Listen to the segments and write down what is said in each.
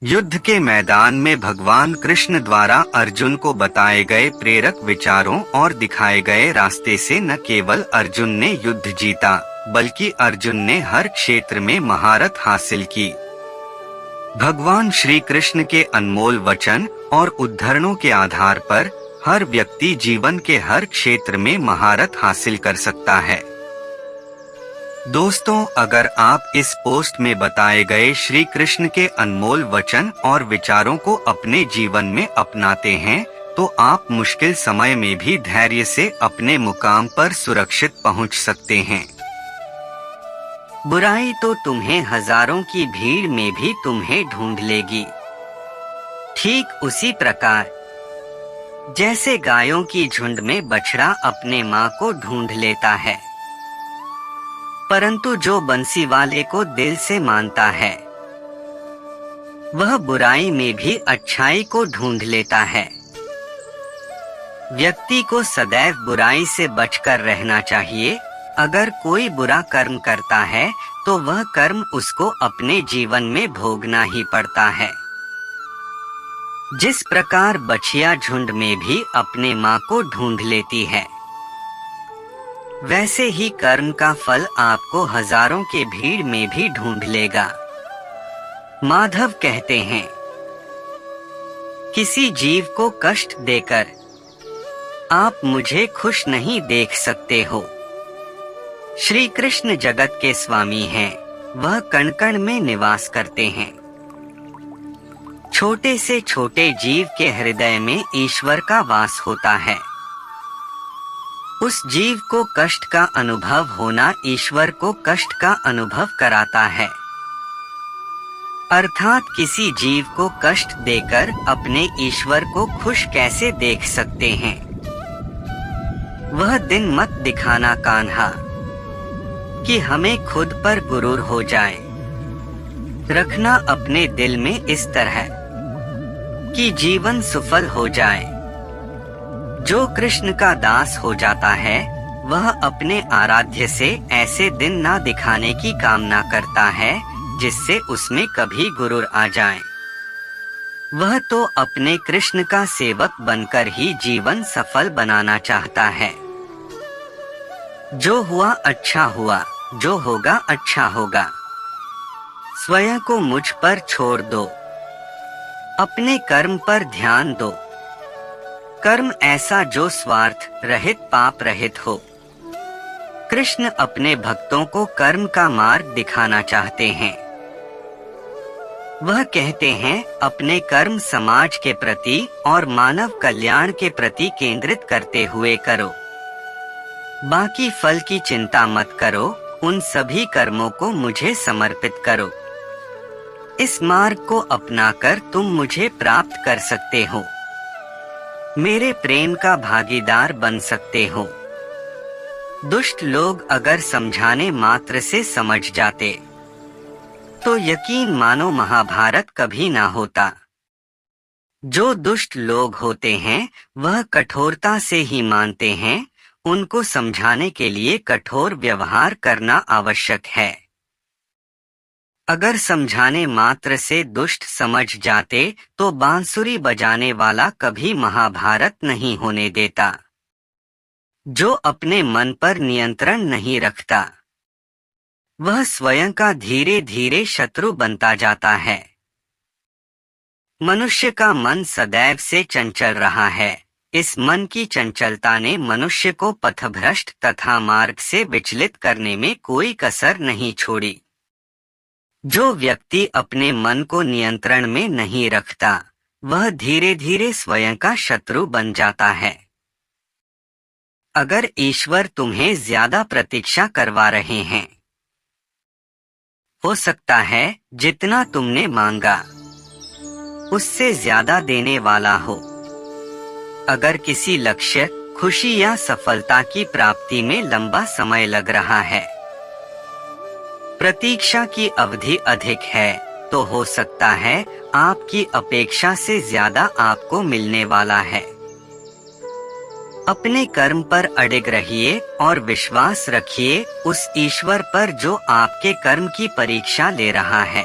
युद्ध के मैदान में भगवान कृष्ण द्वारा अर्जुन को बताए गए प्रेरक विचारों और दिखाए गए रास्ते से न केवल अर्जुन ने युद्ध जीता, बल्कि अर्जुन ने हर क्षेत्र में महारत हासिल की। भगवान श्री कृष्ण के अनमोल वचन और उद्धरणों के आधार पर हर व्यक्ति जीवन के हर क्षेत्र में महारत हासिल कर सकता है। दोस्तों, अगर आप इस पोस्ट में बताए गए श्री कृष्ण के अनमोल वचन और विचारों को अपने जीवन में अपनाते हैं, तो आप मुश्किल समय में भी धैर्य से अपने मुकाम पर सुरक्षित पहुंच सकते हैं। बुराई तो तुम्हें हजारों की भीड़ में भी तुम्हें ढूंढ लेगी। ठीक उसी प्रकार जैसे गायों की झुंड में बछड़ा अपने माँ को ढूंढ लेता है, परंतु जो बंसी वाले को दिल से मानता है वह बुराई में भी अच्छाई को ढूंढ लेता है। व्यक्ति को सदैव बुराई से बचकर रहना चाहिए। अगर कोई बुरा कर्म करता है तो वह कर्म उसको अपने जीवन में भोगना ही पड़ता है। जिस प्रकार बछिया झुंड में भी अपने माँ को ढूंढ लेती है, वैसे ही कर्म का फल आपको हजारों के भीड़ में भी ढूंढ लेगा। माधव कहते हैं, किसी जीव को कष्ट देकर आप मुझे खुश नहीं देख सकते हो। श्री कृष्ण जगत के स्वामी हैं, वह कण कण में निवास करते हैं। छोटे से छोटे जीव के हृदय में ईश्वर का वास होता है। उस जीव को कष्ट का अनुभव होना ईश्वर को कष्ट का अनुभव कराता है। अर्थात किसी जीव को कष्ट देकर अपने ईश्वर को खुश कैसे देख सकते हैं। वह दिन मत दिखाना कान्हा कि हमें खुद पर गुरूर हो जाए। रखना अपने दिल में इस तरह कि जीवन सफल हो जाए। जो कृष्ण का दास हो जाता है, वह अपने आराध्य से ऐसे दिन ना दिखाने की कामना करता है जिससे उसमें कभी गुरूर आ जाए। वह तो अपने कृष्ण का सेवक बनकर ही जीवन सफल बनाना चाहता है। जो हुआ अच्छा हुआ, जो होगा अच्छा होगा। स्वयं को मुझ पर छोड़ दो, अपने कर्म पर ध्यान दो। कर्म ऐसा जो स्वार्थ रहित पाप रहित हो। कृष्ण अपने भक्तों को कर्म का मार्ग दिखाना चाहते हैं। वह कहते हैं, अपने कर्म समाज के प्रति और मानव कल्याण के प्रति केंद्रित करते हुए करो। बाकी फल की चिंता मत करो, उन सभी कर्मों को मुझे समर्पित करो। इस मार्ग को अपनाकर तुम मुझे प्राप्त कर सकते हो, मेरे प्रेम का भागीदार बन सकते हो। दुष्ट लोग अगर समझाने मात्र से समझ जाते तो यकीन मानो महाभारत कभी ना होता। जो दुष्ट लोग होते हैं वह कठोरता से ही मानते हैं। उनको समझाने के लिए कठोर व्यवहार करना आवश्यक है। अगर समझाने मात्र से दुष्ट समझ जाते तो बांसुरी बजाने वाला कभी महाभारत नहीं होने देता। जो अपने मन पर नियंत्रण नहीं रखता, वह स्वयं का धीरे धीरे शत्रु बनता जाता है। मनुष्य का मन सदैव से चंचल रहा है। इस मन की चंचलता ने मनुष्य को पथभ्रष्ट तथा मार्ग से विचलित करने में कोई कसर नहीं छोड़ी। जो व्यक्ति अपने मन को नियंत्रण में नहीं रखता, वह धीरे धीरे स्वयं का शत्रु बन जाता है। अगर ईश्वर तुम्हें ज्यादा प्रतीक्षा करवा रहे हैं, हो सकता है जितना तुमने मांगा उससे ज्यादा देने वाला हो। अगर किसी लक्ष्य, खुशी या सफलता की प्राप्ति में लंबा समय लग रहा है, प्रतीक्षा की अवधि अधिक है, तो हो सकता है आपकी अपेक्षा से ज्यादा आपको मिलने वाला है। अपने कर्म पर अडिग रहिए और विश्वास रखिए उस ईश्वर पर जो आपके कर्म की परीक्षा ले रहा है।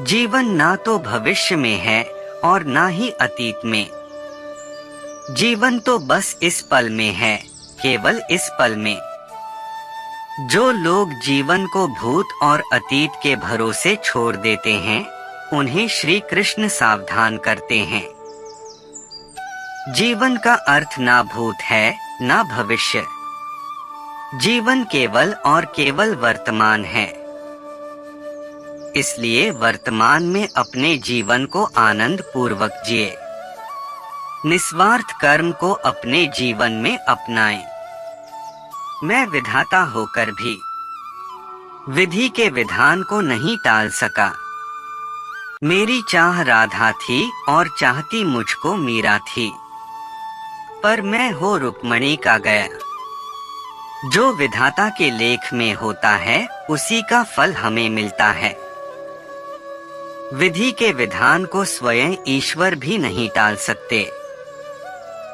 जीवन ना तो भविष्य में है और ना ही अतीत में। जीवन तो बस इस पल में है, केवल इस पल में। जो लोग जीवन को भूत और अतीत के भरोसे छोड़ देते हैं, उन्हें श्री कृष्ण सावधान करते हैं। जीवन का अर्थ ना भूत है ना भविष्य। जीवन केवल और केवल वर्तमान है। इसलिए वर्तमान में अपने जीवन को आनंद पूर्वक जिए। निस्वार्थ कर्म को अपने जीवन में अपनाएं। मैं विधाता होकर भी विधि के विधान को नहीं टाल सका। मेरी चाह राधा थी और चाहती मुझको मीरा थी, पर मैं हो रुक्मणी का गया। जो विधाता के लेख में होता है, उसी का फल हमें मिलता है। विधि के विधान को स्वयं ईश्वर भी नहीं टाल सकते।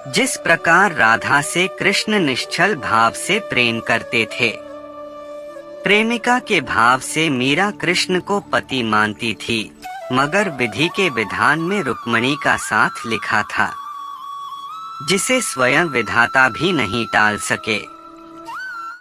जिस प्रकार राधा से कृष्ण निश्चल भाव से प्रेम करते थे, प्रेमिका के भाव से मीरा कृष्ण को पति मानती थी, मगर विधि के विधान में रुक्मणी का साथ लिखा था, जिसे स्वयं विधाता भी नहीं टाल सके।